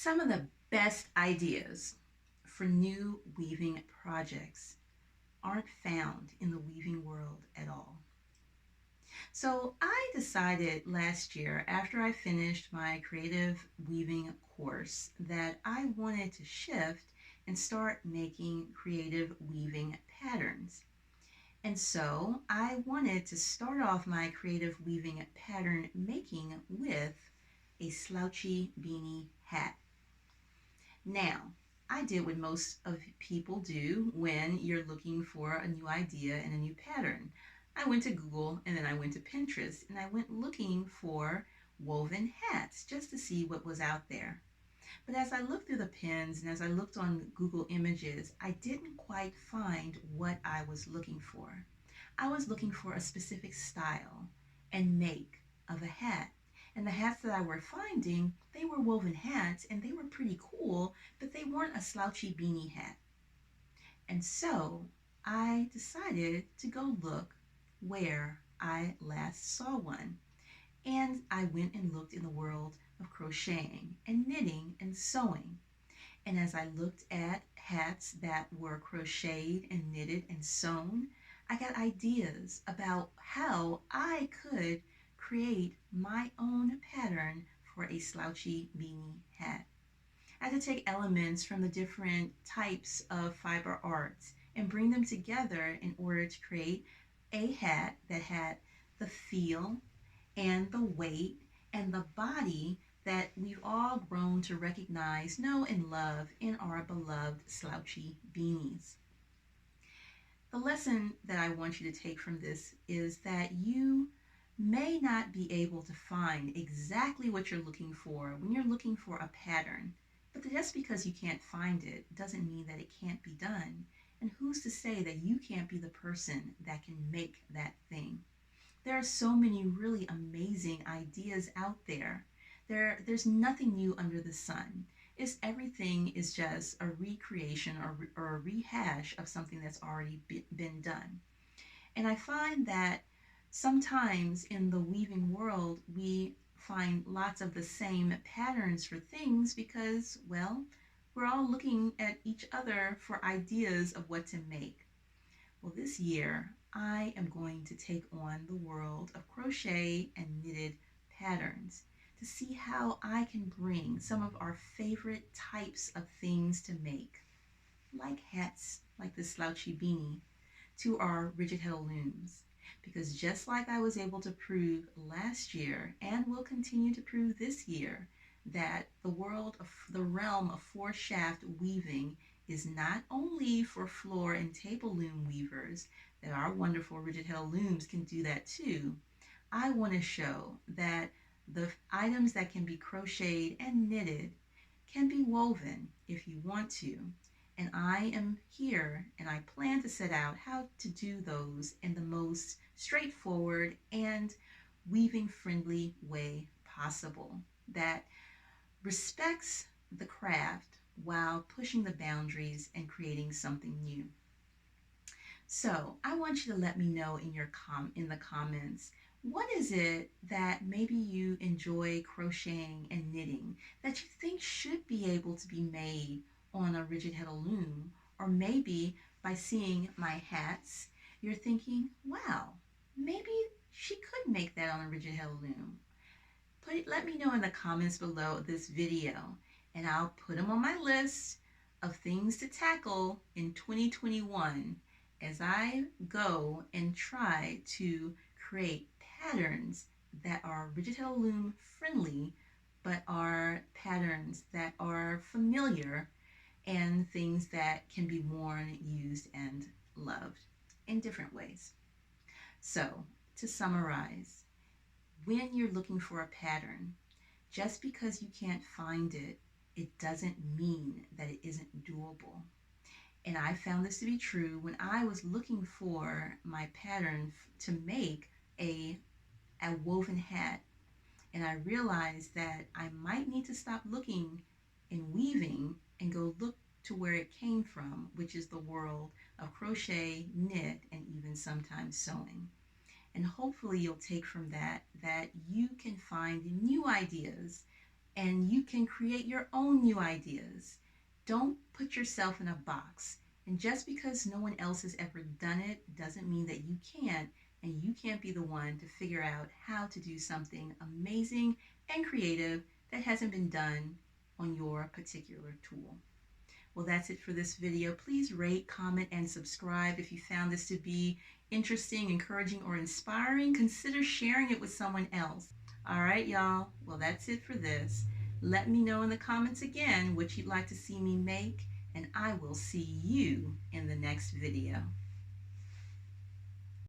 Some of the best ideas for new weaving projects aren't found in the weaving world at all. So I decided last year, after I finished my creative weaving course, that I wanted to shift and start making creative weaving patterns. And so I wanted to start off my creative weaving pattern making with a slouchy beanie hat. Now, I did what most of people do when you're looking for a new idea and a new pattern. I went to Google and then I went to Pinterest and I went looking for woven hats just to see what was out there. But as I looked through the pins and as I looked on Google Images, I didn't quite find what I was looking for. I was looking for a specific style and make of a hat. And the hats that I were finding, they were woven hats and they were pretty cool, but they weren't a slouchy beanie hat. And so I decided to go look where I last saw one. And I went and looked in the world of crocheting and knitting and sewing. And as I looked at hats that were crocheted and knitted and sewn, I got ideas about how I could create my own pattern for a slouchy beanie hat. I had to take elements from the different types of fiber arts and bring them together in order to create a hat that had the feel and the weight and the body that we've all grown to recognize, know, and love in our beloved slouchy beanies. The lesson that I want you to take from this is that you may not be able to find exactly what you're looking for when you're looking for a pattern, but just because you can't find it doesn't mean that it can't be done. And who's to say that you can't be the person that can make that thing? There are so many really amazing ideas out there. There's nothing new under the sun. Everything is just a recreation or a rehash of something that's already been done. And I find that sometimes in the weaving world, we find lots of the same patterns for things because, well, we're all looking at each other for ideas of what to make. Well, this year I am going to take on the world of crochet and knitted patterns to see how I can bring some of our favorite types of things to make, like hats, like this slouchy beanie, to our rigid Heddle looms. Because just like I was able to prove last year and will continue to prove this year, that the world of the realm of four shaft weaving is not only for floor and table loom weavers, that our wonderful rigid Heddle looms can do that too. I want to show that the items that can be crocheted and knitted can be woven if you want to. And I am here and I plan to set out how to do those in the most straightforward and weaving friendly way possible that respects the craft while pushing the boundaries and creating something new. So I want you to let me know in the comments, what is it that maybe you enjoy crocheting and knitting that you think should be able to be made on a rigid Heddle loom? Or maybe by seeing my hats, you're thinking, wow, maybe she could make that on a rigid Heddle loom. Let me know in the comments below this video and I'll put them on my list of things to tackle in 2021 as I go and try to create patterns that are rigid Heddle loom friendly, but are patterns that are familiar and things that can be worn, used, and loved in different ways. So, to summarize, when you're looking for a pattern, just because you can't find it, it doesn't mean that it isn't doable. And I found this to be true when I was looking for my pattern to make a woven hat. And I realized that I might need to stop looking and weaving and go look to where it came from, which is the world of crochet, knit, and even sometimes sewing. And hopefully you'll take from that that you can find new ideas and you can create your own new ideas. Don't put yourself in a box. And just because no one else has ever done it doesn't mean that you can't, and you can't be the one to figure out how to do something amazing and creative that hasn't been done on your particular tool. Well, that's it for this video. Please rate, comment, and subscribe. If you found this to be interesting, encouraging, or inspiring, consider sharing it with someone else. All right, y'all. Well, that's it for this. Let me know in the comments again what you'd like to see me make, and I will see you in the next video.